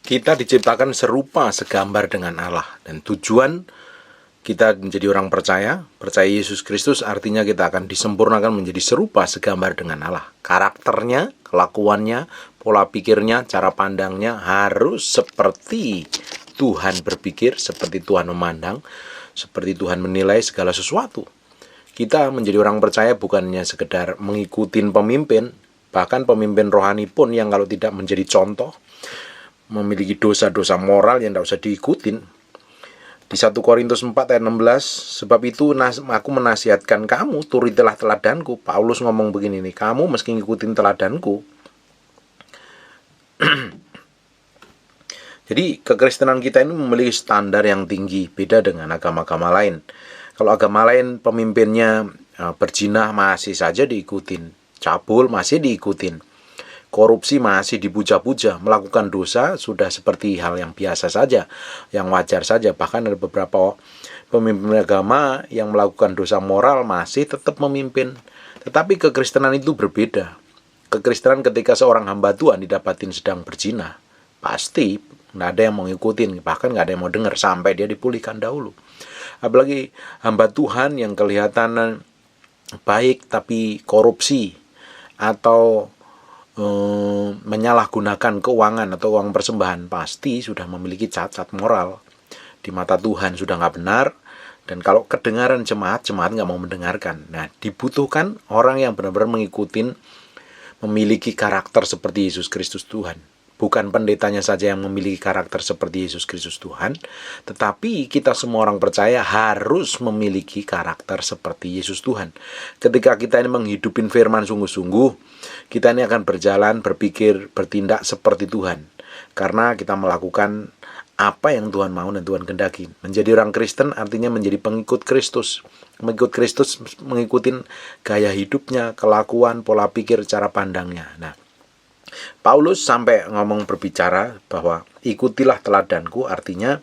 Kita diciptakan serupa segambar dengan Allah. Dan tujuan kita menjadi orang percaya Yesus Kristus artinya kita akan disempurnakan menjadi serupa segambar dengan Allah. Karakternya, kelakuannya, pola pikirnya, cara pandangnya harus seperti Tuhan berpikir, seperti Tuhan memandang, seperti Tuhan menilai segala sesuatu. Kita menjadi orang percaya bukannya sekedar mengikuti pemimpin, bahkan pemimpin rohani pun yang kalau tidak menjadi contoh, memiliki dosa-dosa moral yang tidak usah diikutin. Di 1 Korintus 4 ayat 16, sebab itu aku menasihatkan kamu, turutilah teladanku. Paulus ngomong begini nih, kamu meski ngikutin teladanku. Jadi kekristenan kita ini memiliki standar yang tinggi, beda dengan agama-agama lain. Kalau agama lain pemimpinnya berzina masih saja diikutin, cabul masih diikutin, korupsi masih dipuja-puja, melakukan dosa sudah seperti hal yang biasa saja, yang wajar saja. Bahkan ada beberapa pemimpin agama yang melakukan dosa moral masih tetap memimpin. Tetapi kekristenan itu berbeda. Kekristenan ketika seorang hamba Tuhan didapatin sedang berzina, pasti nggak ada yang mau ngikutin, bahkan nggak ada yang mau dengar sampai dia dipulihkan dahulu. Apalagi hamba Tuhan yang kelihatan baik tapi korupsi atau menyalahgunakan keuangan atau uang persembahan, pasti sudah memiliki cacat moral di mata Tuhan, sudah nggak benar. Dan kalau kedengaran jemaat nggak mau mendengarkan. Nah, dibutuhkan orang yang benar-benar mengikuti, memiliki karakter seperti Yesus Kristus Tuhan. Bukan pendetanya saja yang memiliki karakter seperti Yesus Kristus Tuhan, tetapi kita semua orang percaya harus memiliki karakter seperti Yesus Tuhan. Ketika kita ini menghidupin firman sungguh-sungguh, kita ini akan berjalan, berpikir, bertindak seperti Tuhan. Karena kita melakukan apa yang Tuhan mau dan Tuhan kehendaki. Menjadi orang Kristen artinya menjadi pengikut Kristus. Mengikut Kristus, mengikuti gaya hidupnya, kelakuan, pola pikir, cara pandangnya. Nah, Paulus sampai berbicara bahwa ikutilah teladanku, artinya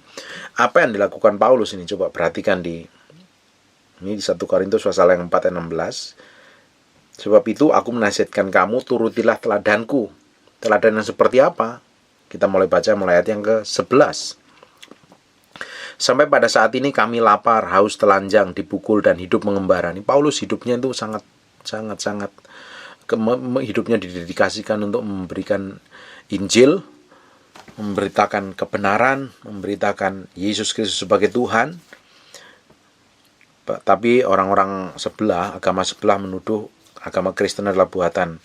apa yang dilakukan Paulus ini, coba perhatikan di 1 Korintus pasal yang 4 ayat 16. Sebab itu aku menasihatkan kamu, turutilah teladanku. Teladan yang seperti apa? Kita mulai baca ayat yang ke-11. Sampai pada saat ini kami lapar, haus, telanjang, dipukul dan hidup mengembara. Ini Paulus hidupnya itu sangat hidupnya didedikasikan untuk memberikan Injil, memberitakan kebenaran, memberitakan Yesus Kristus sebagai Tuhan. Tapi orang-orang sebelah, agama sebelah menuduh agama Kristen adalah buatan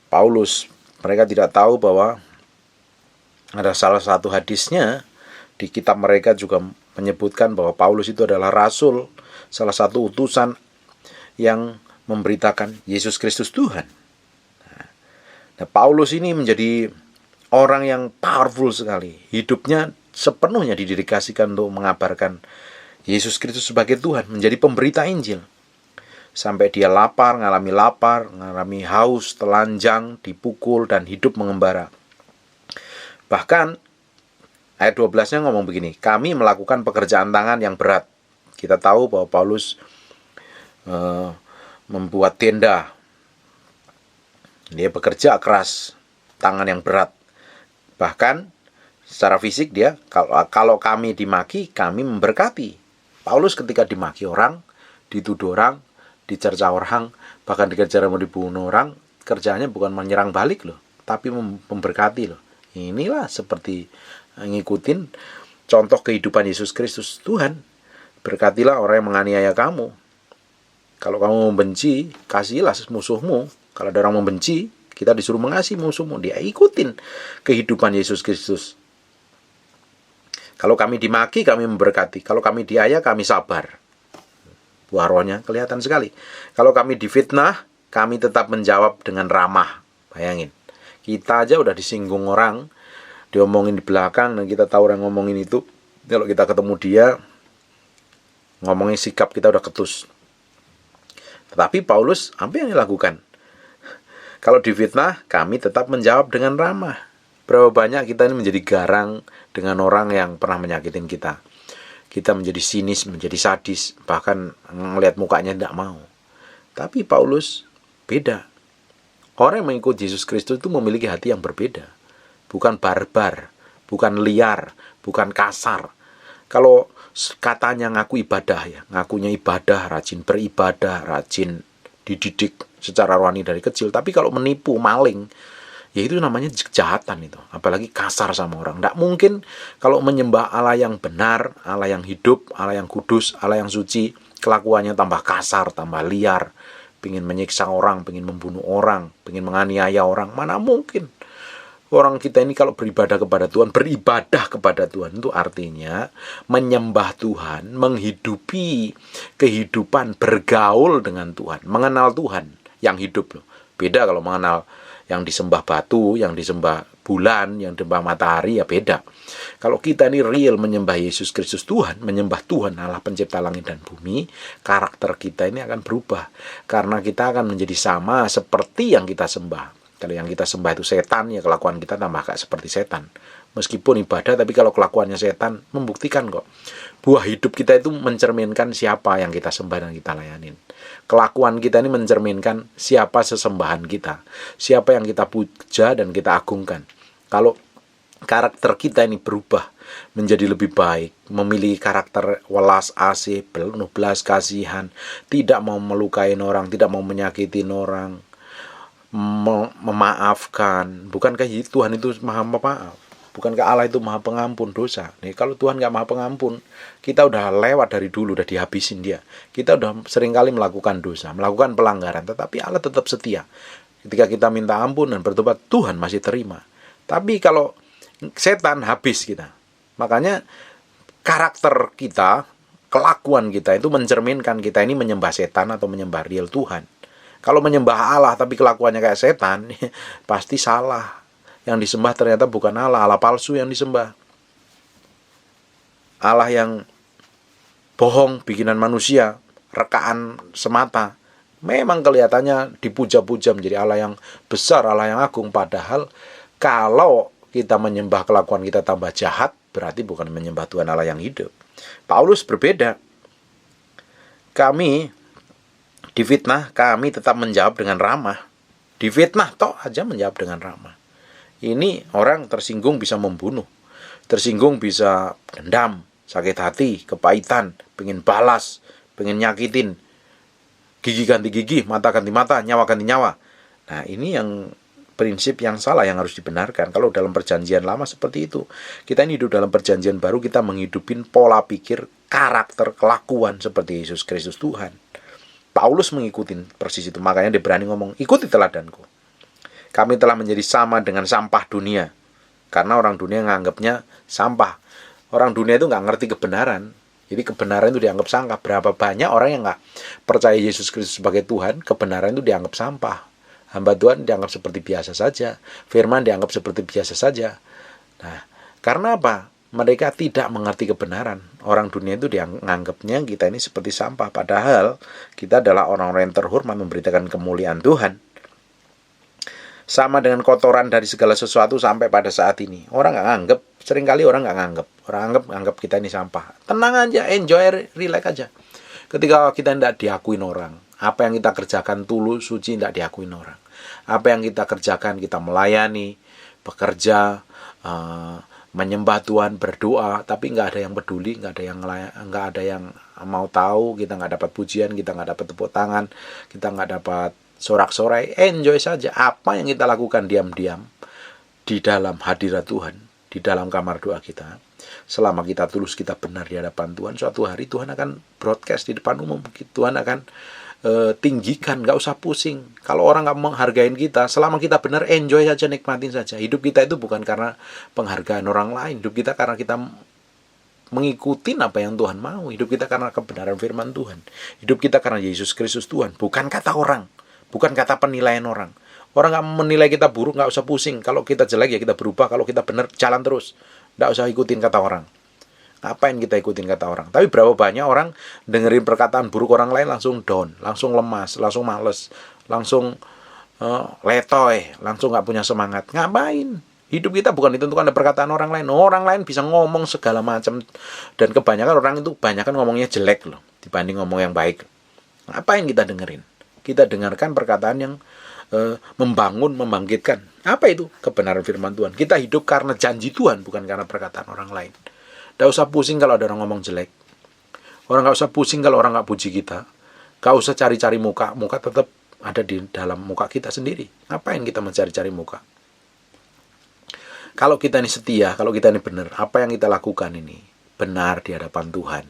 Paulus. Mereka tidak tahu bahwa ada salah satu hadisnya di kitab mereka juga menyebutkan bahwa Paulus itu adalah rasul, salah satu utusan yang memberitakan Yesus Kristus Tuhan. Nah, Paulus ini menjadi orang yang powerful sekali. Hidupnya sepenuhnya didedikasikan untuk mengabarkan Yesus Kristus sebagai Tuhan, menjadi pemberita Injil. Sampai dia ngalami haus, telanjang, dipukul, dan hidup mengembara. Bahkan ayat 12-nya ngomong begini, kami melakukan pekerjaan tangan yang berat. Kita tahu bahwa Paulus membuat tenda. Dia bekerja keras, tangan yang berat. Bahkan secara fisik dia, kalau kami dimaki, kami memberkati. Paulus ketika dimaki orang, dituduh orang, dicerca orang, bahkan dikejar mau dibunuh orang, kerjanya bukan menyerang balik loh, tapi memberkati loh. Inilah seperti ngikutin contoh kehidupan Yesus Kristus Tuhan. Berkatilah orang yang menganiaya kamu. Kalau kamu membenci, kasihilah musuhmu. Kalau ada orang membenci, kita disuruh mengasihi musuhmu. Dia ikutin kehidupan Yesus Kristus. Kalau kami dimaki, kami memberkati. Kalau kami diaya, kami sabar. Buah rohnya kelihatan sekali. Kalau kami difitnah, kami tetap menjawab dengan ramah. Bayangin, kita aja udah disinggung orang, diomongin di belakang, dan kita tahu orang ngomongin itu. Kalau kita ketemu dia, ngomongin sikap kita udah ketus. Tetapi Paulus, apa yang dilakukan? Kalau difitnah, kami tetap menjawab dengan ramah. Berapa banyak kita ini menjadi garang dengan orang yang pernah menyakitin kita. Kita menjadi sinis, menjadi sadis, bahkan ngelihat mukanya tidak mau. Tapi Paulus beda. Orang yang mengikuti Yesus Kristus itu memiliki hati yang berbeda. Bukan barbar, bukan liar, bukan kasar. Kalau katanya ngaku ibadah ya, ngakunya ibadah, rajin beribadah, rajin dididik secara rohani dari kecil, tapi kalau menipu, maling, ya itu namanya kejahatan itu. Apalagi kasar sama orang. Tidak mungkin kalau menyembah Allah yang benar, Allah yang hidup, Allah yang kudus, Allah yang suci, kelakuannya tambah kasar, tambah liar, pengen menyiksa orang, pengen membunuh orang, pengen menganiaya orang. Mana mungkin. Orang kita ini kalau beribadah kepada Tuhan itu artinya menyembah Tuhan, menghidupi kehidupan, bergaul dengan Tuhan, mengenal Tuhan yang hidup loh. Beda kalau mengenal yang disembah batu, yang disembah bulan, yang disembah matahari, ya beda. Kalau kita ini real menyembah Yesus Kristus Tuhan, menyembah Tuhan Allah pencipta langit dan bumi, karakter kita ini akan berubah. Karena kita akan menjadi sama seperti yang kita sembah. Kalau yang kita sembah itu setan, ya kelakuan kita tambah kayak seperti setan. Meskipun ibadah, tapi kalau kelakuannya setan, membuktikan kok. Buah hidup kita itu mencerminkan siapa yang kita sembah dan kita layanin. Kelakuan kita ini mencerminkan siapa sesembahan kita. Siapa yang kita puja dan kita agungkan. Kalau karakter kita ini berubah menjadi lebih baik, memiliki karakter welas asih, penuh belas kasihan, tidak mau melukai orang, tidak mau menyakitin orang, memaafkan. Bukankah Tuhan itu maha pemaaf? Bukankah Allah itu maha pengampun dosa? Nih, kalau Tuhan nggak maha pengampun, kita udah lewat dari dulu, udah dihabisin dia. Kita udah seringkali melakukan dosa, melakukan pelanggaran, tetapi Allah tetap setia. Ketika kita minta ampun dan bertobat, Tuhan masih terima. Tapi kalau setan, habis kita. Makanya karakter kita, kelakuan kita itu mencerminkan kita ini menyembah setan atau menyembah real Tuhan. Kalau menyembah Allah tapi kelakuannya kayak setan, pasti salah. Yang disembah ternyata bukan Allah, Allah palsu yang disembah. Allah yang bohong, bikinan manusia, rekaan semata. Memang kelihatannya dipuja-puja menjadi Allah yang besar, Allah yang agung. Padahal kalau kita menyembah kelakuan kita tambah jahat, berarti bukan menyembah Tuhan Allah yang hidup. Paulus berbeda. Kami difitnah, kami tetap menjawab dengan ramah. Difitnah toh aja menjawab dengan ramah. Ini orang tersinggung bisa membunuh. Tersinggung bisa dendam, sakit hati, kepahitan, pengen balas, pengen nyakitin. Gigi ganti gigi, mata ganti mata, nyawa ganti nyawa. Nah, ini yang prinsip yang salah yang harus dibenarkan. Kalau dalam perjanjian lama seperti itu. Kita ini hidup dalam perjanjian baru, kita menghidupin pola pikir, karakter, kelakuan seperti Yesus Kristus Tuhan. Paulus mengikuti persis itu, makanya dia berani ngomong, ikuti teladanku. Kami telah menjadi sama dengan sampah dunia, karena orang dunia nganggapnya sampah. Orang dunia itu nggak ngerti kebenaran, jadi kebenaran itu dianggap sampah. Berapa banyak orang yang nggak percaya Yesus Kristus sebagai Tuhan, kebenaran itu dianggap sampah. Hamba Tuhan dianggap seperti biasa saja, firman dianggap seperti biasa saja. Nah, karena apa? Mereka tidak mengerti kebenaran. Orang dunia itu dianggapnya kita ini seperti sampah. Padahal kita adalah orang-orang yang terhormat memberitakan kemuliaan Tuhan. Sama dengan kotoran dari segala sesuatu sampai pada saat ini. Orang nggak nganggap. Seringkali orang nggak nganggap. Orang anggap kita ini sampah. Tenang aja, enjoy, relax aja. Ketika kita tidak diakuin orang. Apa yang kita kerjakan tulus, suci, tidak diakuin orang. Apa yang kita kerjakan, kita melayani, bekerja, menyembah Tuhan, berdoa, tapi nggak ada yang peduli, nggak ada yang mau tahu, kita nggak dapat pujian, kita nggak dapat tepuk tangan, kita nggak dapat sorak-sorai, enjoy saja. Apa yang kita lakukan diam-diam di dalam hadirat Tuhan, di dalam kamar doa kita, selama kita tulus, kita benar di hadapan Tuhan, suatu hari Tuhan akan broadcast di depan umum, Tuhan akan tinggikan, nggak usah pusing. Kalau orang nggak menghargain kita, selama kita benar, enjoy saja, nikmatin saja. Hidup kita itu bukan karena penghargaan orang lain. Hidup kita karena kita mengikuti apa yang Tuhan mau. Hidup kita karena kebenaran firman Tuhan. Hidup kita karena Yesus Kristus Tuhan. Bukan kata orang, bukan kata penilaian orang. Orang nggak menilai kita buruk, nggak usah pusing. Kalau kita jelek ya kita berubah. Kalau kita benar, jalan terus. Nggak usah ikutin kata orang. Ngapain kita ikutin kata orang? Tapi berapa banyak orang dengerin perkataan buruk orang lain langsung down, langsung lemas, langsung males, langsung letoy, langsung nggak punya semangat. Ngapain? Hidup kita bukan ditentukan oleh perkataan orang lain. Orang lain bisa ngomong segala macam, dan kebanyakan orang itu kebanyakan ngomongnya jelek loh dibanding ngomong yang baik. Ngapain kita dengerin? Kita dengarkan perkataan yang membangun, membangkitkan. Apa itu? Kebenaran firman Tuhan. Kita hidup karena janji Tuhan, bukan karena perkataan orang lain. Nggak usah pusing kalau ada orang ngomong jelek. Orang nggak usah pusing kalau orang nggak puji kita. Nggak usah cari-cari muka. Muka tetap ada di dalam muka kita sendiri. Ngapain kita mencari-cari muka? Kalau kita ini setia, kalau kita ini benar, apa yang kita lakukan ini benar di hadapan Tuhan.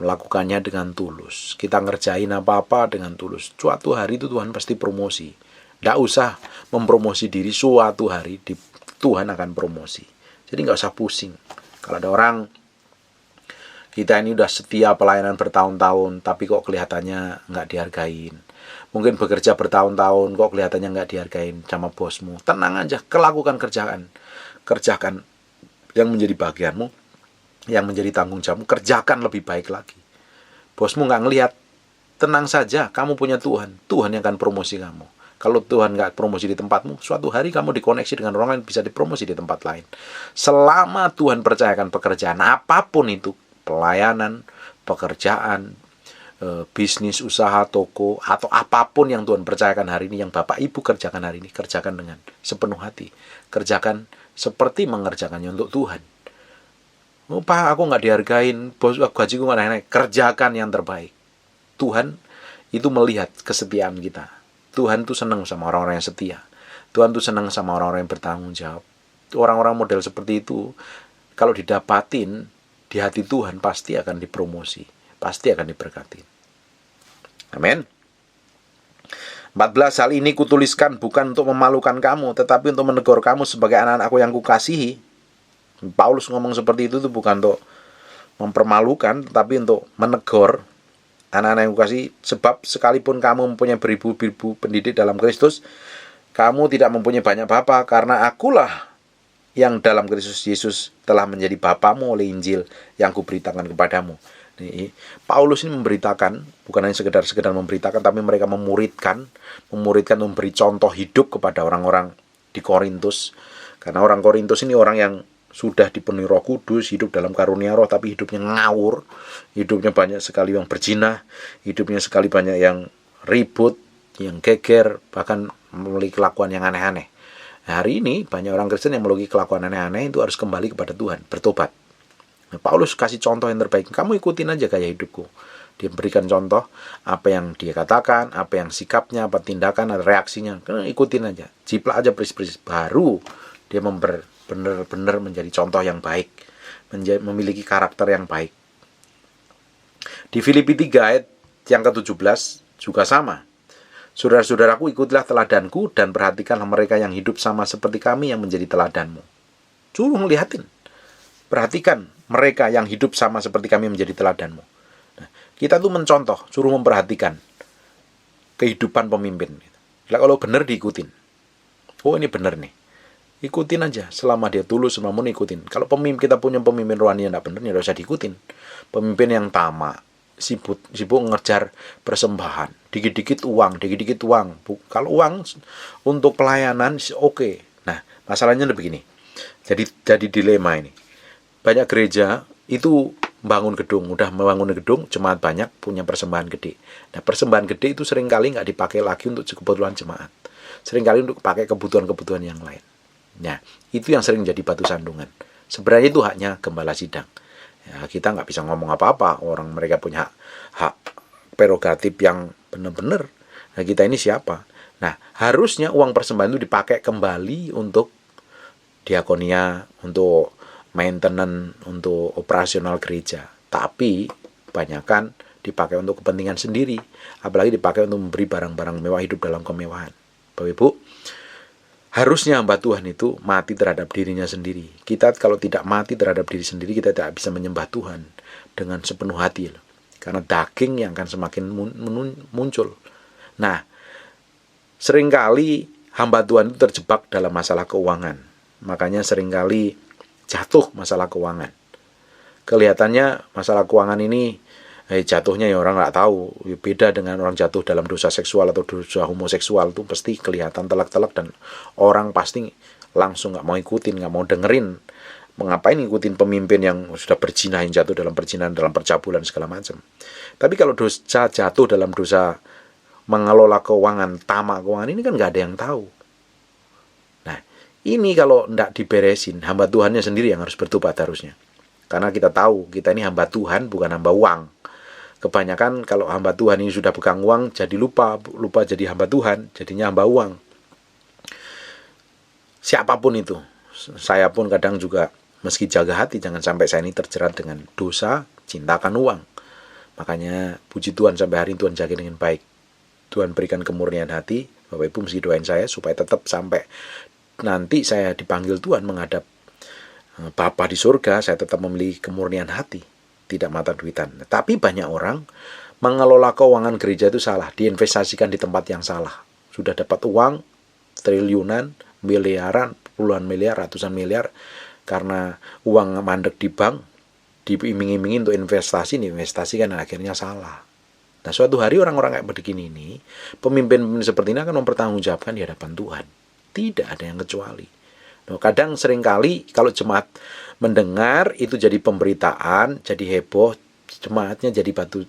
Melakukannya dengan tulus. Kita ngerjain apa-apa dengan tulus. Suatu hari itu Tuhan pasti promosi. Nggak usah mempromosi diri, suatu hari Tuhan akan promosi. Jadi nggak usah pusing. Kalau ada orang, kita ini udah setia pelayanan bertahun-tahun, tapi kok kelihatannya nggak dihargain. Mungkin bekerja bertahun-tahun, kok kelihatannya nggak dihargain sama bosmu. Tenang aja, lakukan kerjaan. Kerjakan yang menjadi bagianmu, yang menjadi tanggung jawabmu, kerjakan lebih baik lagi. Bosmu nggak ngelihat, tenang saja, kamu punya Tuhan. Tuhan yang akan promosi kamu. Kalau Tuhan nggak promosi di tempatmu, suatu hari kamu dikoneksi dengan orang lain, bisa dipromosi di tempat lain. Selama Tuhan percayakan pekerjaan, apapun itu, pelayanan, pekerjaan, bisnis, usaha, toko, atau apapun yang Tuhan percayakan hari ini, yang Bapak Ibu kerjakan hari ini, kerjakan dengan sepenuh hati. Kerjakan seperti mengerjakannya untuk Tuhan. Oh, Pak, aku nggak dihargain, bos, gajiku nggak naik. Kerjakan yang terbaik. Tuhan itu melihat kesetiaan kita. Tuhan tuh senang sama orang-orang yang setia. Tuhan tuh senang sama orang-orang yang bertanggung jawab. Orang-orang model seperti itu, kalau didapatin di hati Tuhan, pasti akan dipromosi, pasti akan diberkati. Amin. 14, hal ini kutuliskan bukan untuk memalukan kamu, tetapi untuk menegur kamu sebagai anak-anakku yang kukasihi. Paulus ngomong seperti itu tuh bukan untuk mempermalukan, tetapi untuk menegur anak-anak yang kukasihi. Sebab sekalipun kamu mempunyai beribu-ribu pendidik dalam Kristus, kamu tidak mempunyai banyak bapa, karena akulah yang dalam Kristus Yesus telah menjadi bapamu oleh Injil yang kuberitakan kepadamu. Nih, Paulus ini memberitakan, bukan hanya sekedar memberitakan, tapi mereka memuridkan, memberi contoh hidup kepada orang-orang di Korintus. Karena orang Korintus ini orang yang sudah dipenuhi Roh Kudus, hidup dalam karunia Roh, tapi hidupnya ngawur, hidupnya banyak sekali yang berzina, hidupnya sekali banyak yang ribut, yang geger, bahkan memiliki kelakuan yang aneh-aneh. Nah, hari ini banyak orang Kristen yang memiliki kelakuan aneh-aneh itu harus kembali kepada Tuhan, bertobat. Paulus kasih contoh yang terbaik. Kamu ikutin aja gaya hidupku. Dia berikan contoh apa yang dia katakan, apa yang sikapnya, apa tindakan, reaksinya. Ikutin aja. Jiplak aja persis-persis. Baru dia benar-benar menjadi contoh yang baik. Memiliki karakter yang baik. Di Filipi 3 ayat yang ke-17 juga sama. Saudara-saudaraku, ikutilah teladanku dan perhatikanlah mereka yang hidup sama seperti kami yang menjadi teladanmu. Suruh ngeliatin. Perhatikan mereka yang hidup sama seperti kami menjadi teladanmu. Nah, kita tuh mencontoh, suruh memperhatikan kehidupan pemimpin. Nah, kalau benar diikutin. Oh, ini benar nih. Ikutin aja selama dia tulus, selama mau ikutin. Kalau kita punya pemimpin rohani yang tidak benar, ya tidak usah diikutin. Pemimpin yang tamak, sibuk ngejar persembahan, dikit-dikit uang. Kalau uang untuk pelayanan oke. Nah, masalahnya begini. Jadi dilema ini. Banyak gereja itu udah membangun gedung, jemaat banyak, punya persembahan gede. Nah, persembahan gede itu seringkali nggak dipakai lagi untuk kebutuhan jemaat. Seringkali untuk pakai kebutuhan-kebutuhan yang lain. Nah, itu yang sering jadi batu sandungan. Sebenarnya itu haknya gembala sidang. Ya, kita nggak bisa ngomong apa-apa. Orang mereka punya hak prerogatif yang benar-benar. Nah, kita ini siapa? Nah, harusnya uang persembahan itu dipakai kembali untuk diakonia, untuk maintenance, untuk operasional gereja. Tapi kebanyakan dipakai untuk kepentingan sendiri, apalagi dipakai untuk memberi barang-barang mewah, hidup dalam kemewahan. Bapak Ibu, harusnya hamba Tuhan itu mati terhadap dirinya sendiri. Kita kalau tidak mati terhadap diri sendiri, kita tidak bisa menyembah Tuhan dengan sepenuh hati. Karena daging yang akan semakin muncul. Nah, seringkali hamba Tuhan itu terjebak dalam masalah keuangan. Makanya seringkali jatuh masalah keuangan. Kelihatannya masalah keuangan ini jatuhnya ya orang nggak tahu. Beda dengan orang jatuh dalam dosa seksual atau dosa homoseksual, itu pasti kelihatan telak-telak dan orang pasti langsung nggak mau ikutin, nggak mau dengerin. Mengapain ngikutin pemimpin yang sudah berzina, yang jatuh dalam perzinahan, dalam percabulan segala macam. Tapi kalau dosa jatuh dalam dosa mengelola keuangan, tamak keuangan ini kan nggak ada yang tahu. Nah, ini kalau tidak diberesin, hamba Tuhannya sendiri yang harus bertobat harusnya. Karena kita tahu, kita ini hamba Tuhan, bukan hamba uang. Kebanyakan kalau hamba Tuhan ini sudah pegang uang, jadi lupa jadi hamba Tuhan, jadinya hamba uang. Siapapun itu, saya pun kadang juga, meski jaga hati, jangan sampai saya ini terjerat dengan dosa, cintakan uang. Makanya puji Tuhan sampai hari ini Tuhan jaga dengan baik. Tuhan berikan kemurnian hati. Bapak Ibu mesti doain saya supaya tetap sampai nanti saya dipanggil Tuhan menghadap Bapa di surga, saya tetap memiliki kemurnian hati, tidak mata duitan. Tapi banyak orang mengelola keuangan gereja itu salah, diinvestasikan di tempat yang salah. Sudah dapat uang triliunan, miliaran, puluhan miliar, ratusan miliar, karena uang mandek di bank, diiming-imingin untuk investasi, diinvestasikan, dan akhirnya salah. Nah, suatu hari orang-orang kayak begini ini, pemimpin-pemimpin seperti ini akan mempertanggungjawabkan di hadapan Tuhan. Tidak ada yang kecuali. Nah, kadang seringkali kalau jemaat mendengar itu jadi pemberitaan, jadi heboh, jemaatnya jadi batu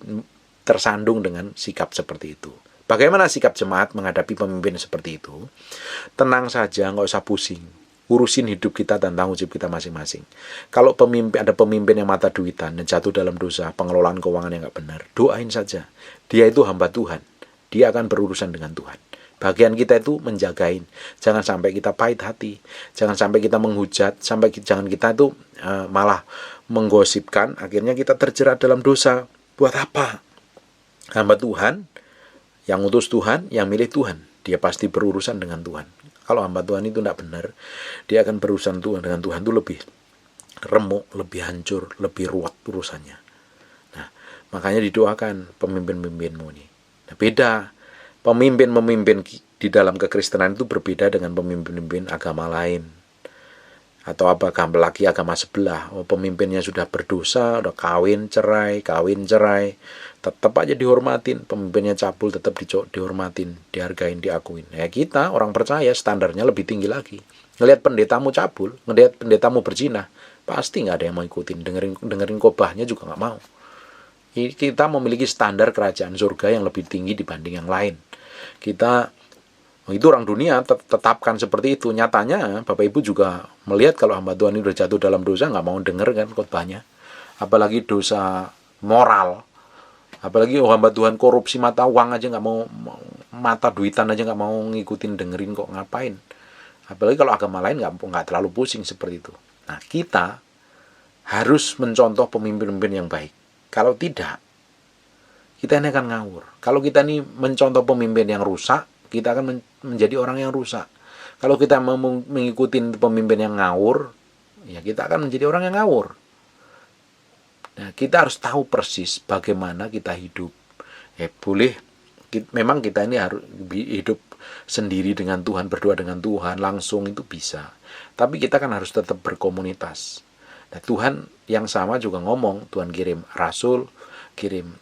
tersandung dengan sikap seperti itu. Bagaimana sikap jemaat menghadapi pemimpin seperti itu? Tenang saja, nggak usah pusing. Urusin hidup kita dan tanggung jawab kita masing-masing. Kalau ada pemimpin yang mata duitan dan jatuh dalam dosa, pengelolaan keuangan yang nggak benar, doain saja. Dia itu hamba Tuhan. Dia akan berurusan dengan Tuhan. Bagian kita itu menjagain. Jangan sampai kita pahit hati. Jangan sampai kita menghujat. Jangan kita itu malah menggosipkan. Akhirnya kita terjerat dalam dosa. Buat apa? Hamba Tuhan, yang utus Tuhan, yang milih Tuhan. Dia pasti berurusan dengan Tuhan. Kalau hamba Tuhan itu tidak benar, dia akan berurusan dengan Tuhan itu lebih remuk, lebih hancur, lebih ruwet urusannya. Nah, makanya didoakan pemimpin-pemimpinmu ini. Nah, beda. Pemimpin-pemimpin di dalam kekristenan itu berbeda dengan pemimpin-pemimpin agama lain. Atau apalagi agama sebelah. Pemimpinnya sudah berdosa, udah kawin cerai, tetap aja dihormatin. Pemimpinnya cabul tetap dihormatin, dihargain, diakuin. Ya kita orang percaya standarnya lebih tinggi lagi. Ngelihat pendetamu cabul, ngelihat pendetamu berzina, pasti nggak ada yang mau ikutin. Dengerin khotbahnya juga nggak mau. Kita memiliki standar kerajaan surga yang lebih tinggi dibanding yang lain. Itu orang dunia tetapkan seperti itu. Nyatanya Bapak Ibu juga melihat kalau hamba Tuhan ini udah jatuh dalam dosa, nggak mau denger kan khotbahnya. Apalagi dosa moral. Apalagi hamba Tuhan korupsi mata uang aja nggak mau, mata duitan aja nggak mau ngikutin, dengerin kok ngapain. Apalagi kalau agama lain nggak terlalu pusing seperti itu. Nah, kita harus mencontoh pemimpin-pemimpin yang baik. Kalau tidak, kita ini akan ngawur. Kalau kita ini mencontoh pemimpin yang rusak, kita akan menjadi orang yang rusak. Kalau kita mau mengikuti pemimpin yang ngawur, ya kita akan menjadi orang yang ngawur. Nah, kita harus tahu persis bagaimana kita hidup. Memang kita ini harus hidup sendiri dengan Tuhan, berdoa dengan Tuhan, langsung itu bisa. Tapi kita kan harus tetap berkomunitas. Nah, Tuhan yang sama juga ngomong, Tuhan kirim rasul, kirim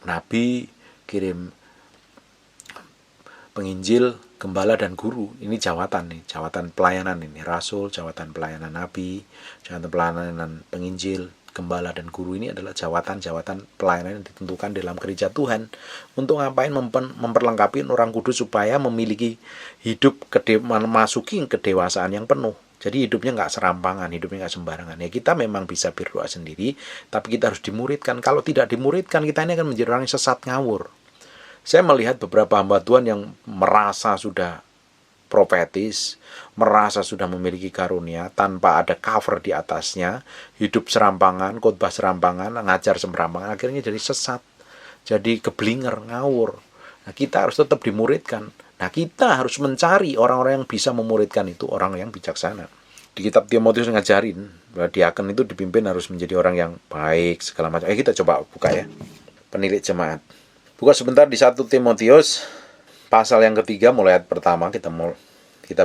nabi, kirim penginjil, gembala dan guru. Ini jawatan pelayanan ini. Rasul, jawatan pelayanan nabi, jawatan pelayanan penginjil, gembala dan guru ini adalah jawatan pelayanan yang ditentukan dalam gereja Tuhan. Untuk ngapain? Memperlengkapi orang kudus supaya memiliki hidup masuki kedewasaan yang penuh. Jadi hidupnya nggak serampangan, hidupnya nggak sembarangan. Ya kita memang bisa berdoa sendiri, tapi kita harus dimuridkan. Kalau tidak dimuridkan, kita ini akan menjadi orang yang sesat ngawur. Saya melihat beberapa hamba Tuhan yang merasa sudah profetis, merasa sudah memiliki karunia, tanpa ada cover di atasnya, hidup serampangan, khotbah serampangan, ngajar serampangan, akhirnya jadi sesat, jadi keblinger, ngawur. Nah, kita harus tetap dimuridkan. Nah, kita harus mencari orang-orang yang bisa memuridkan itu, orang yang bijaksana. Di kitab Timotius ngajarin, bahwa diaken itu dipimpin harus menjadi orang yang baik, segala macam. Kita coba buka ya, penilik jemaat. Buka sebentar di 1 Timotius, pasal yang ketiga, mulai ayat pertama, kita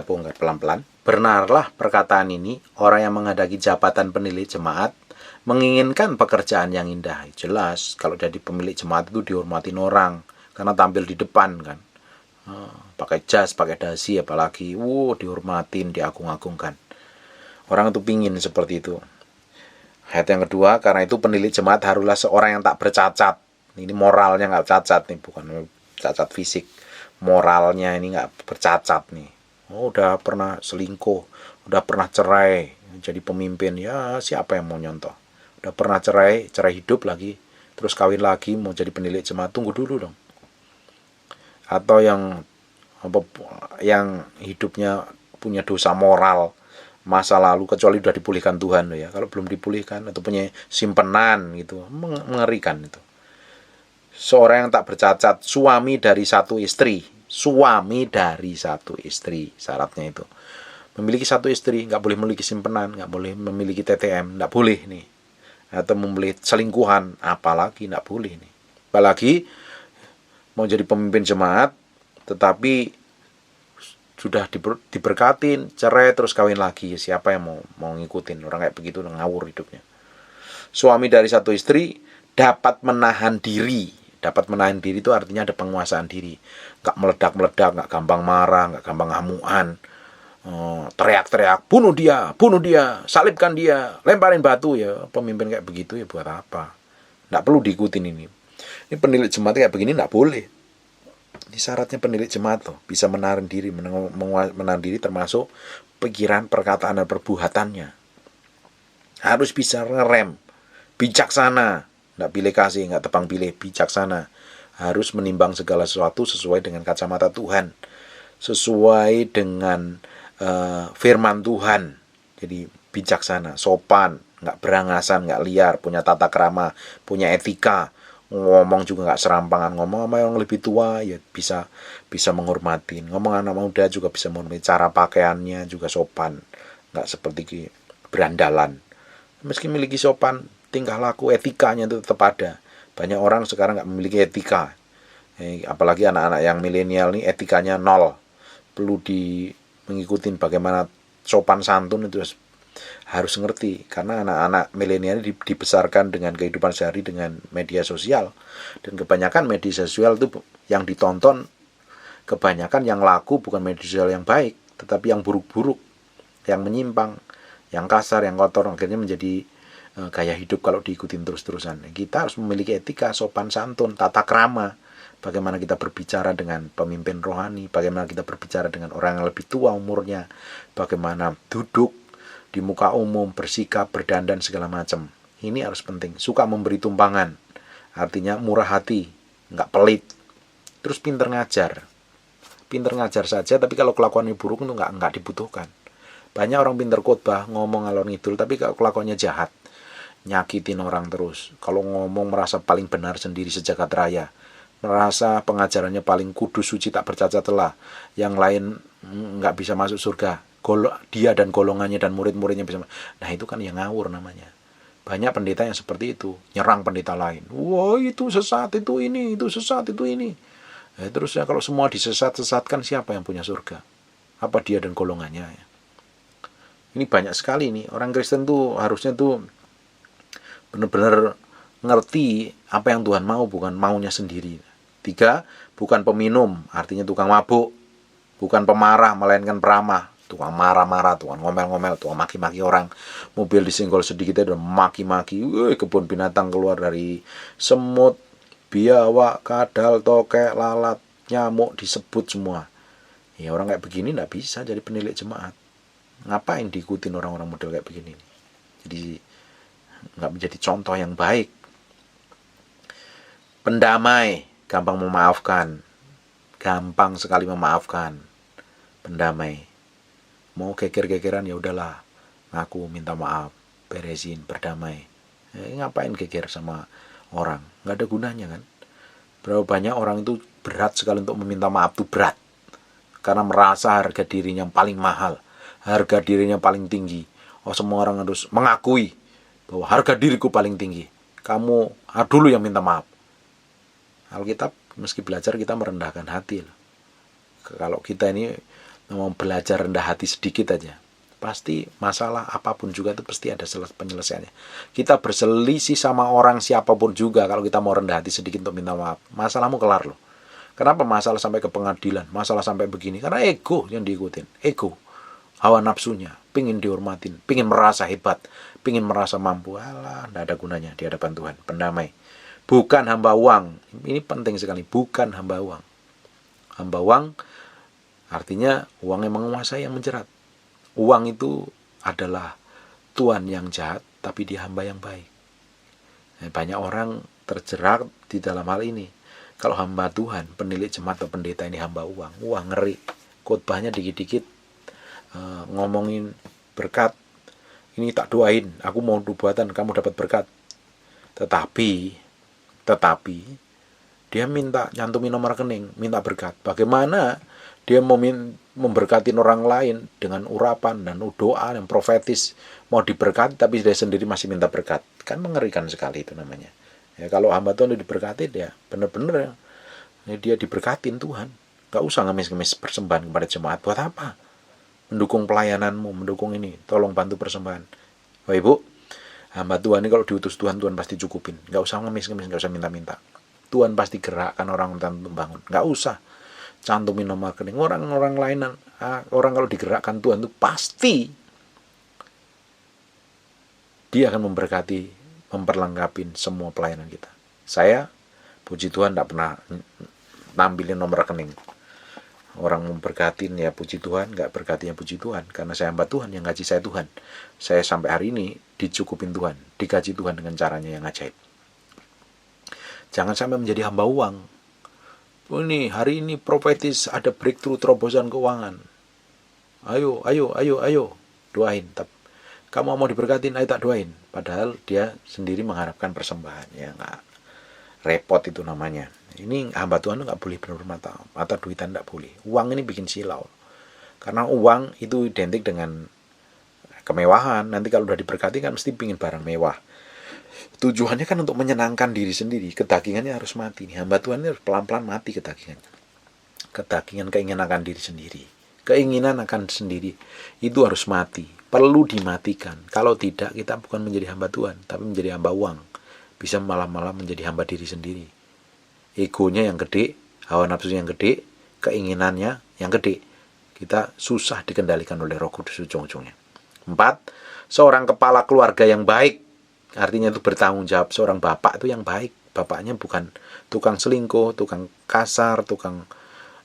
bongkar pelan-pelan. Benarlah perkataan ini, orang yang menghadaki jabatan penilik jemaat, menginginkan pekerjaan yang indah. Jelas, kalau jadi pemilik jemaat itu dihormatin orang, karena tampil di depan kan. Pakai jas, pakai dasi, apalagi dihormatin, diagung-agungkan. Orang itu pingin seperti itu. Ayat yang kedua, karena itu penilik jemaat haruslah seorang yang tak bercacat. Ini moralnya nggak cacat nih, bukan cacat fisik, moralnya ini nggak bercacat nih. Oh, udah pernah selingkuh, udah pernah cerai, jadi pemimpin, ya siapa yang mau nyontoh? Udah pernah cerai, cerai hidup lagi, terus kawin lagi, mau jadi penilik jemaat, tunggu dulu dong. Atau yang hidupnya punya dosa moral masa lalu, kecuali sudah dipulihkan Tuhan ya. Kalau belum dipulihkan atau punya simpenan gitu, mengerikan itu. Seorang yang tak bercacat, suami dari satu istri, syaratnya itu memiliki satu istri, nggak boleh memiliki simpenan, nggak boleh memiliki TTM, nggak boleh nih. Atau memiliki selingkuhan, apalagi nggak boleh nih. Apalagi mau jadi pemimpin jemaat, tetapi sudah diberkatin, cerai terus kawin lagi. Siapa yang mau ngikutin orang kayak begitu? Ngawur hidupnya. Suami dari satu istri dapat menahan diri. Dapat menahan diri itu artinya ada penguasaan diri. Gak meledak-meledak, gak gampang marah, gak gampang ngamuan. Teriak-teriak, bunuh dia, salibkan dia, lemparin batu ya. Pemimpin kayak begitu ya buat apa? Gak perlu diikutin ini. Ini penilik jemaat kayak begini gak boleh. Ini syaratnya penilik jemaat loh, bisa menahan diri termasuk pikiran, perkataan, dan perbuatannya. Harus bisa ngerem, bijaksana, nggak pilih kasih, nggak tebang pilih, bijaksana. Harus menimbang segala sesuatu sesuai dengan kacamata Tuhan, sesuai dengan firman Tuhan. Jadi bijaksana, sopan, nggak berangasan, nggak liar, punya tata krama, punya etika. Ngomong juga nggak serampangan, ngomong sama yang lebih tua ya bisa menghormatin, ngomong anak muda juga bisa menghormati, cara pakaiannya juga sopan, nggak seperti berandalan. Meski memiliki sopan, tingkah laku, etikanya itu tetap ada. Banyak orang sekarang nggak memiliki etika, apalagi anak-anak yang milenial ini etikanya nol. Perlu mengikuti bagaimana sopan santun itu harus ngerti, karena anak-anak milenial dibesarkan dengan kehidupan sehari dengan media sosial, dan kebanyakan media sosial itu yang ditonton, kebanyakan yang laku bukan media sosial yang baik, tetapi yang buruk-buruk, yang menyimpang, yang kasar, yang kotor, akhirnya menjadi gaya hidup kalau diikutin terus-terusan. Kita harus memiliki etika, sopan santun, tata krama, bagaimana kita berbicara dengan pemimpin rohani, bagaimana kita berbicara dengan orang yang lebih tua umurnya, bagaimana duduk di muka umum, bersikap, berdandan, segala macam. Ini harus penting. Suka memberi tumpangan, artinya murah hati, nggak pelit. Terus pinter ngajar saja, tapi kalau kelakuannya buruk itu nggak dibutuhkan. Banyak orang pinter khotbah, ngomong ngalor ngidul, tapi kalau kelakuannya jahat, nyakitin orang terus. Kalau ngomong merasa paling benar sendiri sejagat raya, merasa pengajarannya paling kudus, suci, tak bercacat celah, yang lain nggak bisa masuk surga, dia dan golongannya dan murid-muridnya bisa. Nah itu kan yang ngawur namanya. Banyak pendeta yang seperti itu, nyerang pendeta lain. Wah itu sesat, itu ini, itu sesat, itu ini. Terus ya kalau semua disesatkan, siapa yang punya surga? Apa dia dan golongannya? Ini banyak sekali nih, orang Kristen tuh harusnya tuh benar-benar ngerti apa yang Tuhan mau, bukan maunya sendiri. 3, bukan peminum, artinya tukang mabuk. Bukan pemarah, melainkan peramah. Tukang marah-marah, tukang ngomel-ngomel, tukang maki-maki orang. Mobil disenggol sedikit udah maki-maki. Kebun binatang keluar dari semut, biawak, kadal, tokek, lalat, nyamuk disebut semua. Ya orang kayak begini nggak bisa jadi penilik jemaat. Ngapain diikutin orang-orang model kayak begini? Jadi nggak menjadi contoh yang baik. Pendamai, gampang memaafkan, gampang sekali memaafkan. Pendamai, mau geger-gegeran ya udahlah, ngaku minta maaf, beresin, berdamai. Ngapain geger sama orang? Nggak ada gunanya kan? Berapa banyak orang itu berat sekali untuk meminta maaf, itu berat karena merasa harga dirinya yang paling mahal, harga dirinya paling tinggi. Semua orang harus mengakui bahwa harga diriku paling tinggi. Kamu dulu yang minta maaf. Alkitab meski belajar kita merendahkan hati loh. Kalau kita ini mau belajar rendah hati sedikit aja, pasti masalah apapun juga itu pasti ada penyelesaiannya. Kita berselisih sama orang siapapun juga, kalau kita mau rendah hati sedikit untuk minta maaf, masalahmu kelar loh. Kenapa masalah sampai ke pengadilan, masalah sampai begini? Karena ego yang diikutin, ego, hawa nafsunya, pingin dihormatin, pingin merasa hebat, pingin merasa mampu. Alah, tidak ada gunanya di hadapan Tuhan. Pendamai, Bukan hamba uang. Ini penting sekali, bukan hamba uang. Hamba uang artinya uang yang menguasai, yang menjerat. Uang itu adalah tuan yang jahat, tapi dia hamba yang baik. Banyak orang terjerat di dalam hal ini. Kalau hamba Tuhan, penilik jemaat atau pendeta ini hamba uang. Wah, ngeri. Khotbahnya dikit-dikit ngomongin berkat. Ini tak doain, aku mau nubuatan, kamu dapat berkat. Tetapi dia minta nyantumin nomor rekening, minta berkat. Bagaimana dia mau memberkati orang lain dengan urapan dan doa yang profetis, mau diberkati tapi dia sendiri masih minta berkat. Kan mengerikan sekali itu namanya. Ya, kalau hamba Tuhan diberkati, dia benar-benar ya, dia diberkatin Tuhan. Gak usah ngemis-ngemis persembahan kepada jemaat. Buat apa? Mendukung pelayananmu, mendukung ini, tolong bantu persembahan. Oh ibu, hamba Tuhan ini kalau diutus Tuhan, Tuhan pasti cukupin. Gak usah ngemis-ngemis, gak usah minta-minta. Tuhan pasti gerakkan orang untuk membangun. Gak usah cantumin nomor rekening. Orang lain, orang kalau digerakkan Tuhan itu pasti dia akan memberkati, memperlengkapi semua pelayanan kita. Saya, puji Tuhan, tidak pernah nampilin nomor rekening. Orang memberkatin ya puji Tuhan, nggak berkati ya puji Tuhan. Karena saya hamba Tuhan, yang gaji saya Tuhan. Saya sampai hari ini dicukupin Tuhan, digaji Tuhan dengan caranya yang ajaib. Jangan sampai menjadi hamba uang. Oh, ini hari ini profetis ada breakthrough terobosan keuangan. Ayo, doain. Kamu mau diberkatin, ayo tak doain. Padahal dia sendiri mengharapkan persembahan. Ya nggak, repot itu namanya. Ini hamba Tuhan nggak boleh berhormat atau duitan nggak boleh. Uang ini bikin silau. Karena uang itu identik dengan kemewahan. Nanti kalau udah diberkati kan mesti pingin barang mewah. Tujuannya kan untuk menyenangkan diri sendiri. Kedagingannya harus mati. Hamba Tuhan ini harus pelan-pelan mati kedagingannya. Kedagingan, keinginan akan diri sendiri. Keinginan akan sendiri itu harus mati. Perlu dimatikan. Kalau tidak, kita bukan menjadi hamba Tuhan, tapi menjadi hamba uang. Bisa malah menjadi hamba diri sendiri. Egonya yang gede, hawa nafsunya yang gede, keinginannya yang gede. Kita susah dikendalikan oleh Roh Kudus ujung-ujungnya. 4. Seorang kepala keluarga yang baik, artinya itu bertanggung jawab. Seorang bapak itu yang baik. Bapaknya bukan tukang selingkuh, tukang kasar, tukang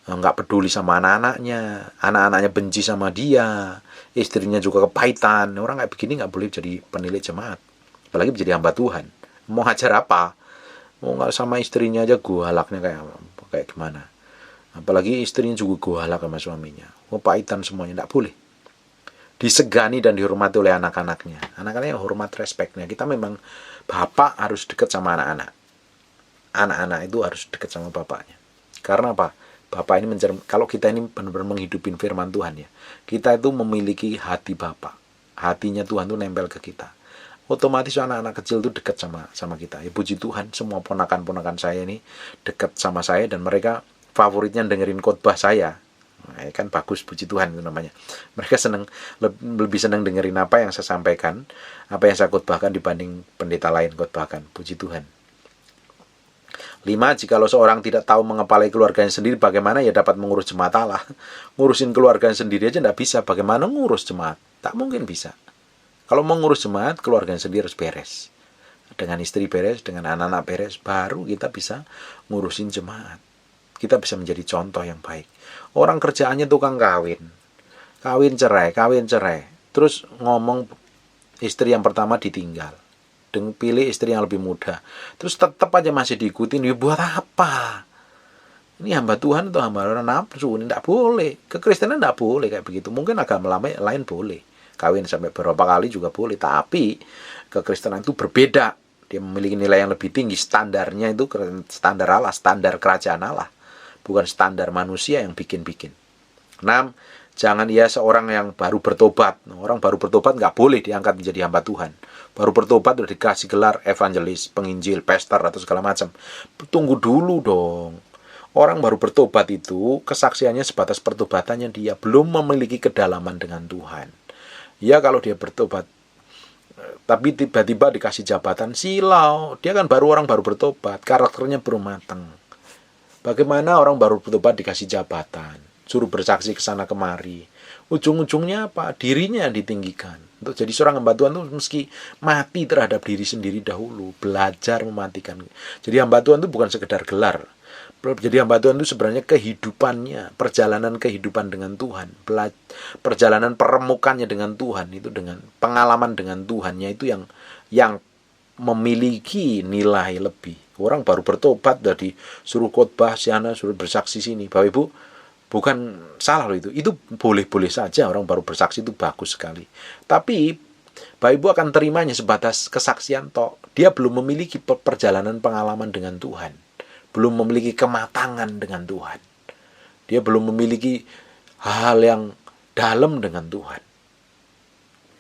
nggak peduli sama anak-anaknya. Anak-anaknya benci sama dia. Istrinya juga kepahitan. Orang kayak begini nggak boleh jadi penilik jemaat. Apalagi menjadi hamba Tuhan. Mau ngajar apa? Mau nggak sama istrinya aja galaknya kayak gimana? Apalagi istrinya juga galak sama suaminya. Pahitan semuanya, nggak boleh. Disegani dan dihormati oleh anak-anaknya. Anak-anaknya hormat, respeknya. Kita memang bapak harus dekat sama anak-anak. Anak-anak itu harus dekat sama bapaknya. Karena apa? Bapak ini kalau kita ini benar-benar menghidupin firman Tuhan ya. Kita itu memiliki hati bapak. Hatinya Tuhan itu nempel ke kita. Otomatis anak-anak kecil itu dekat sama kita. Ya puji Tuhan, semua ponakan-ponakan saya ini dekat sama saya dan mereka favoritnya dengerin khotbah saya. Nah, kan bagus, puji Tuhan itu namanya. Mereka lebih senang dengerin apa yang saya sampaikan, apa yang saya khotbahkan dibanding pendeta lain khotbahkan. Puji Tuhan. 5. Jikalau seorang tidak tahu mengepalai keluarganya sendiri, bagaimana ya dapat mengurus jemaat Allah? Ngurusin keluarganya sendiri aja tidak bisa. Bagaimana ngurus jemaat? Tak mungkin bisa. Kalau mau ngurus jemaat, keluarganya sendiri harus beres. Dengan istri beres, dengan anak-anak beres, baru kita bisa ngurusin jemaat. Kita bisa menjadi contoh yang baik. Orang kerjaannya tukang kawin cerai. Terus ngomong istri yang pertama ditinggal. Dan pilih istri yang lebih muda. Terus tetap aja masih diikutin. Ya buat apa? Ini hamba Tuhan atau hamba orang nafsu? Ini tidak boleh. Kekristenan tidak boleh kayak begitu. Mungkin agama lain boleh. Kawin sampai beberapa kali juga boleh. Tapi kekristenan itu berbeda. Dia memiliki nilai yang lebih tinggi. Standarnya itu standar Allah. Standar kerajaan Allah. Bukan standar manusia yang bikin-bikin. 6. Jangan ia seorang yang baru bertobat. Orang baru bertobat nggak boleh diangkat menjadi hamba Tuhan. Baru bertobat udah dikasih gelar evangelis, penginjil, pastor atau segala macam. Tunggu dulu dong. Orang baru bertobat itu kesaksiannya sebatas pertobatannya, dia belum memiliki kedalaman dengan Tuhan. Ya kalau dia bertobat tapi tiba-tiba dikasih jabatan, silau. Dia kan orang baru bertobat, karakternya belum matang. Bagaimana orang baru bertobat dikasih jabatan, suruh bersaksi ke sana kemari. Ujung-ujungnya apa? Dirinya yang ditinggikan. Untuk jadi seorang hamba Tuhan itu meski mati terhadap diri sendiri dahulu, belajar mematikan. Jadi hamba Tuhan itu bukan sekedar gelar. Jadi hamba Tuhan itu sebenarnya kehidupannya, perjalanan kehidupan dengan Tuhan, perjalanan peremukannya dengan Tuhan, itu dengan pengalaman dengan Tuhannya itu yang memiliki nilai lebih. Orang baru bertobat dari suruh khotbah sana, suruh bersaksi sini. Bapak Ibu, bukan salah loh itu. Itu boleh-boleh saja, orang baru bersaksi itu bagus sekali. Tapi Bapak Ibu akan terimanya sebatas kesaksian toh. Dia belum memiliki perjalanan pengalaman dengan Tuhan. Belum memiliki kematangan dengan Tuhan. Dia belum memiliki hal yang dalam dengan Tuhan.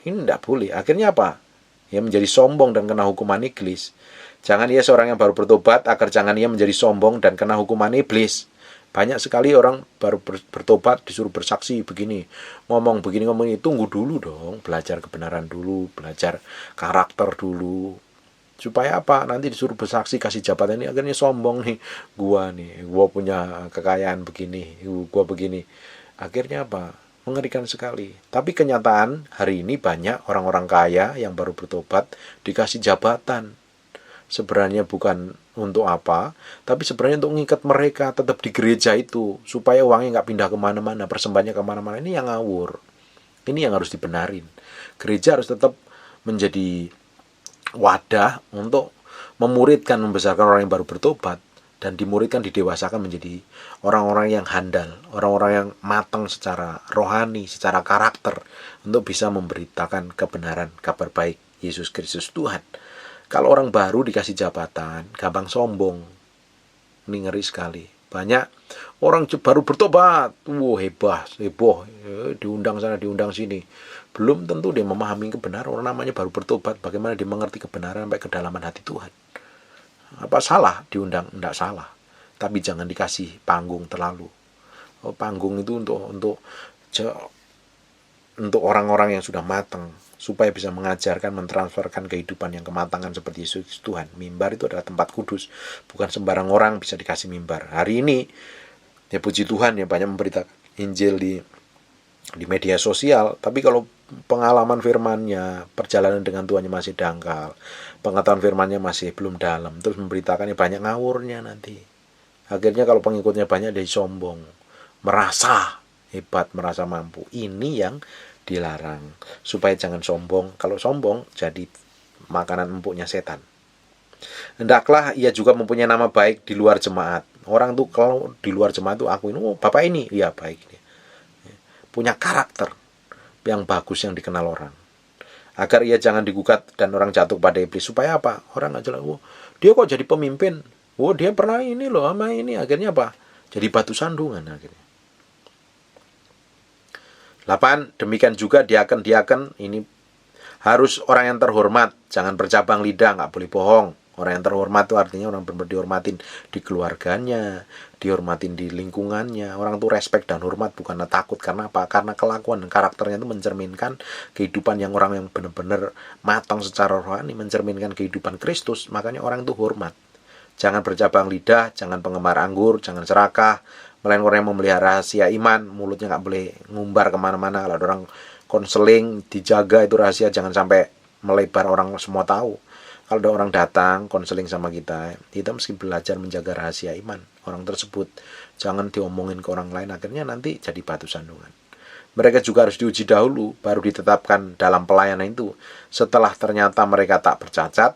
Ini tidak boleh. Akhirnya apa? Ya menjadi sombong dan kena hukuman iblis. Jangan ia seorang yang baru bertobat, agar jangan ia menjadi sombong dan kena hukuman iblis. Banyak sekali orang baru bertobat disuruh bersaksi begini, ngomong begini, ngomong ini. Tunggu dulu dong, belajar kebenaran dulu, belajar karakter dulu. Supaya apa? Nanti disuruh bersaksi, kasih jabatan ini, akhirnya sombong nih. Gua punya kekayaan begini, gua begini. Akhirnya apa? Mengerikan sekali. Tapi kenyataan hari ini banyak orang-orang kaya yang baru bertobat dikasih jabatan. Sebenarnya bukan untuk apa, tapi sebenarnya untuk mengikat mereka tetap di gereja itu, supaya uangnya nggak pindah kemana-mana, persembahannya kemana-mana. Ini yang ngawur. Ini yang harus dibenarin. Gereja harus tetap menjadi wadah untuk memuridkan, membesarkan orang yang baru bertobat, dan dimuridkan, didewasakan menjadi orang-orang yang handal, orang-orang yang matang secara rohani, secara karakter, untuk bisa memberitakan kebenaran, kabar baik Yesus Kristus Tuhan. Kalau orang baru dikasih jabatan, gampang sombong. Ini ngeri sekali. Banyak orang baru bertobat, heboh, diundang sana, diundang sini. Belum tentu dia memahami kebenaran. Orang namanya baru bertobat, bagaimana dia mengerti kebenaran sampai kedalaman hati Tuhan. Apa salah diundang? Tidak salah. Tapi jangan dikasih panggung terlalu. Panggung itu untuk orang-orang yang sudah matang, supaya bisa mengajarkan, mentransferkan kehidupan yang kematangan seperti Yesus Tuhan. Mimbar itu adalah tempat kudus. Bukan sembarang orang bisa dikasih mimbar. Hari ini, ya puji Tuhan ya banyak memberitakan Injil di media sosial. Tapi kalau pengalaman firman-Nya, perjalanan dengan Tuhannya masih dangkal, pengetahuan firman-Nya masih belum dalam, terus memberitakannya banyak ngawurnya nanti. Akhirnya kalau pengikutnya banyak, dia sombong, merasa hebat, merasa mampu. Ini yang dilarang, supaya jangan sombong. Kalau sombong jadi makanan empuknya setan. Hendaklah ia juga mempunyai nama baik di luar jemaat. Orang tuh kalau di luar jemaat tuh akuin, oh bapak ini, ya baik, punya karakter yang bagus yang dikenal orang, agar ia jangan digugat dan orang jatuh pada iblis. Supaya apa? Orang nggak jelas, oh dia kok jadi pemimpin, oh dia pernah ini loh sama ini. Akhirnya apa? Jadi batu sandungan akhirnya. 8. Demikian juga diaken ini harus orang yang terhormat, jangan bercabang lidah, nggak boleh bohong. Orang yang terhormat itu artinya orang benar-benar dihormatin di keluarganya, dihormatin di lingkungannya. Orang tuh respect dan hormat, bukan takut. Karena apa? Karena kelakuan dan karakternya itu mencerminkan kehidupan yang orang yang benar-benar matang secara rohani, mencerminkan kehidupan Kristus. Makanya orang itu hormat. Jangan bercabang lidah, jangan penggemar anggur, jangan serakah, melainkan orang yang memelihara rahasia iman. Mulutnya nggak boleh ngumbar kemana-mana. Kalau ada orang konseling, dijaga itu rahasia, jangan sampai melebar orang semua tahu. Kalau ada orang datang konseling sama kita mesti belajar menjaga rahasia iman orang tersebut. Jangan diomongin ke orang lain, akhirnya nanti jadi batu sandungan. Mereka juga harus diuji dahulu, baru ditetapkan dalam pelayanan itu. Setelah ternyata mereka tak bercacat,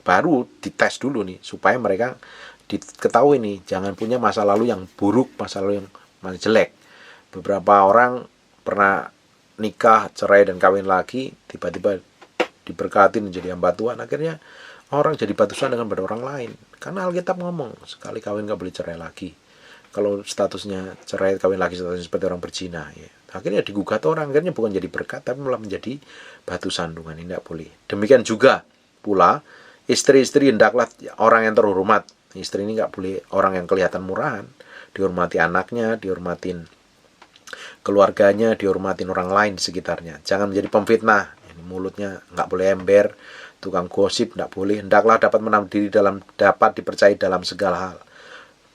baru dites dulu nih, supaya mereka diketahui nih, jangan punya masa lalu yang buruk, masa lalu yang jelek. Beberapa orang pernah nikah, cerai dan kawin lagi, tiba-tiba diberkati menjadi hamba Tuhan, akhirnya orang jadi batu sandungan pada orang lain. Karena Alkitab ngomong, sekali kawin gak boleh cerai lagi. Kalau statusnya cerai, kawin lagi, statusnya seperti orang berzina, ya. Akhirnya digugat orang, akhirnya bukan jadi berkat, tapi malah menjadi batu sandungan. Ini tidak boleh. Demikian juga pula istri-istri hendaklah orang yang terhormat. Istri ini gak boleh orang yang kelihatan murahan. Dihormati anaknya, dihormatin keluarganya, dihormatin orang lain di sekitarnya. Jangan menjadi pemfitnah. Mulutnya nggak boleh ember, tukang gosip nggak boleh. Hendaklah dapat menahan diri, dapat dipercayai dalam segala hal,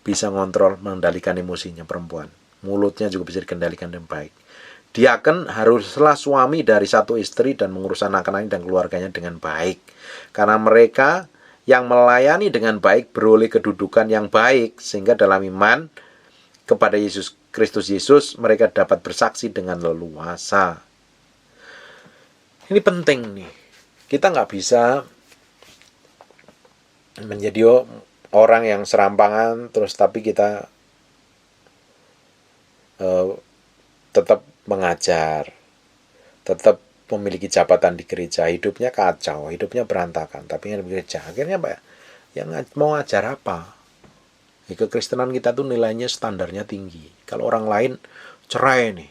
bisa ngontrol, mengendalikan emosinya. Perempuan mulutnya juga bisa dikendalikan dengan baik. Diaken haruslah suami dari satu istri dan mengurus anak-anaknya dan keluarganya dengan baik. Karena mereka yang melayani dengan baik beroleh kedudukan yang baik, sehingga dalam iman kepada Yesus Kristus Yesus mereka dapat bersaksi dengan leluasa. Ini penting nih. Kita nggak bisa menjadi orang yang serampangan terus tapi kita tetap mengajar, tetap memiliki jabatan di gereja, hidupnya kacau, hidupnya berantakan, tapi yang di gereja akhirnya apa ya? Yang mau ngajar apa? Kekristenan kita tuh nilainya standarnya tinggi. Kalau orang lain cerai nih,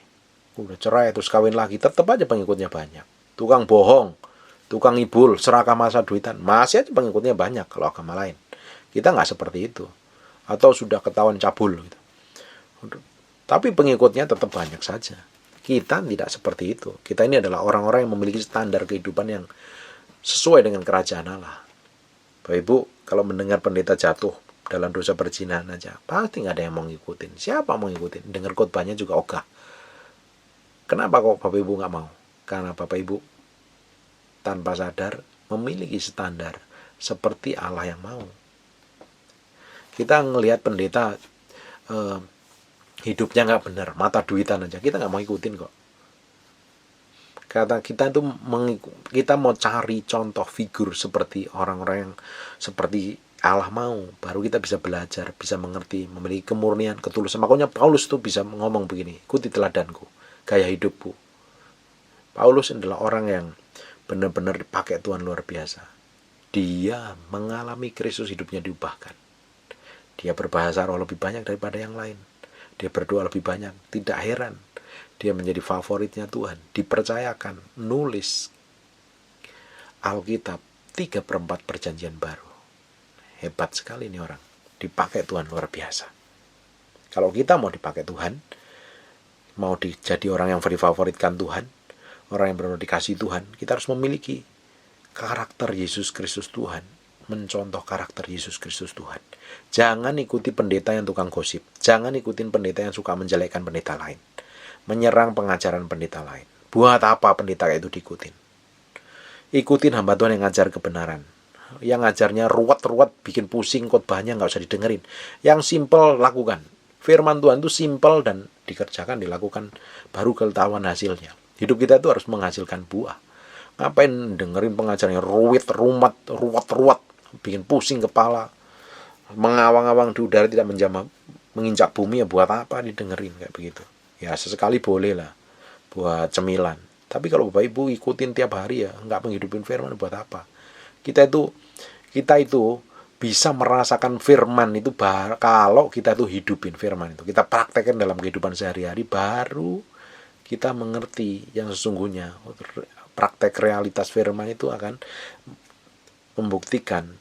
udah cerai terus kawin lagi, tetap aja pengikutnya banyak. Tukang bohong, tukang ibul, serakah masa duitan, masih aja pengikutnya banyak kalau agama lain. Kita nggak seperti itu. Atau sudah ketahuan cabul gitu. Tapi pengikutnya tetap banyak saja. Kita tidak seperti itu. Kita ini adalah orang-orang yang memiliki standar kehidupan yang sesuai dengan kerajaan Allah. Bapak Ibu, kalau mendengar pendeta jatuh dalam dosa perzinahan aja, pasti nggak ada yang mau ngikutin. Siapa mau ngikutin? Dengar khotbahnya juga ogah. Kenapa kok Bapak Ibu nggak mau? Karena Bapak Ibu tanpa sadar memiliki standar seperti Allah yang mau. Kita ngelihat pendeta hidupnya nggak benar, mata duitan aja, kita nggak mau ikutin kok. Kata kita itu kita mau cari contoh figur seperti orang-orang yang seperti Allah mau, baru kita bisa belajar, bisa mengerti, memiliki kemurnian, ketulusan. Makanya Paulus tuh bisa ngomong begini, ikuti teladanku, gaya hidupku. Paulus adalah orang yang benar-benar dipakai Tuhan luar biasa. Dia mengalami Kristus, hidupnya diubahkan. Dia berbahasa roh lebih banyak daripada yang lain. Dia berdoa lebih banyak, tidak heran. Dia menjadi favoritnya Tuhan, dipercayakan nulis Alkitab 3/4 perjanjian baru. Hebat sekali ini orang, dipakai Tuhan luar biasa. Kalau kita mau dipakai Tuhan, mau jadi orang yang difavoritkan Tuhan, orang yang benar-benar dikasih Tuhan, kita harus memiliki karakter Yesus Kristus Tuhan, mencontoh karakter Yesus Kristus Tuhan. Jangan ikuti pendeta yang tukang gosip. Jangan ikutin pendeta yang suka menjelekkan pendeta lain, menyerang pengajaran pendeta lain. Buat apa pendeta itu diikutin? Ikutin hamba Tuhan yang ngajar kebenaran. Yang ngajarnya ruwet-ruwet, bikin pusing, khotbahnya nggak usah didengerin. Yang simple lakukan. Firman Tuhan itu simple dan dikerjakan, dilakukan, baru ketahuan hasilnya. Hidup kita itu harus menghasilkan buah. Ngapain dengerin pengajarannya ruwet-rumet, ruwet-ruwet, bikin pusing kepala, mengawang-awang di udara tidak menjamah, menginjak bumi, ya buat apa didengerin kayak begitu? Ya sesekali boleh lah buat cemilan. Tapi kalau Bapak Ibu ikutin tiap hari ya nggak menghidupin firman, buat apa? Kita itu bisa merasakan firman itu kalau kita itu hidupin firman itu. Kita praktekkan dalam kehidupan sehari-hari, baru kita mengerti yang sesungguhnya. Praktek realitas firman itu akan membuktikan,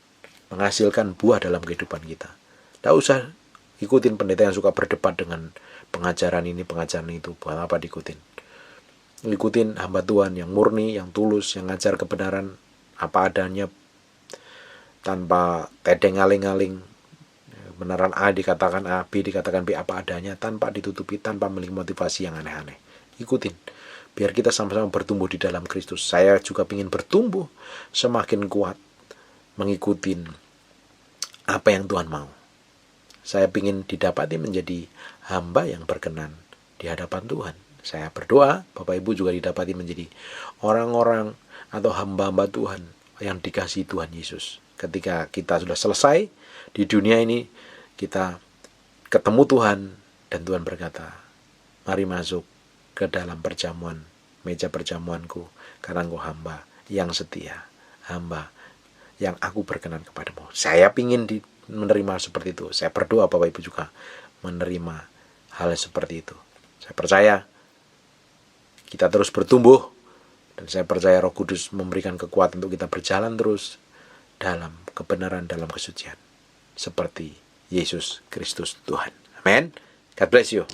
menghasilkan buah dalam kehidupan kita. Tidak usah ikutin pendeta yang suka berdebat dengan pengajaran ini, pengajaran itu. Buat apa diikutin? Ikutin hamba Tuhan yang murni, yang tulus, yang ngajar kebenaran apa adanya, tanpa tedeng aling-aling. Beneran A dikatakan A, B dikatakan B, apa adanya, tanpa ditutupi, tanpa memiliki motivasi yang aneh-aneh. Ikutin. Biar kita sama-sama bertumbuh di dalam Kristus. Saya juga ingin bertumbuh semakin kuat mengikuti apa yang Tuhan mau. Saya ingin didapati menjadi hamba yang berkenan di hadapan Tuhan. Saya berdoa Bapak Ibu juga didapati menjadi orang-orang atau hamba-hamba Tuhan yang dikasihi Tuhan Yesus. Ketika kita sudah selesai di dunia ini, kita ketemu Tuhan dan Tuhan berkata, mari masuk ke dalam perjamuan, meja perjamuanku, karena engkau hamba yang setia, hamba yang aku berkenan kepadamu. Saya ingin menerima seperti itu. Saya berdoa Bapak Ibu juga menerima hal seperti itu. Saya percaya kita terus bertumbuh, dan saya percaya Roh Kudus memberikan kekuatan untuk kita berjalan terus dalam kebenaran, dalam kesucian, seperti Yesus Kristus Tuhan. Amin. God bless you.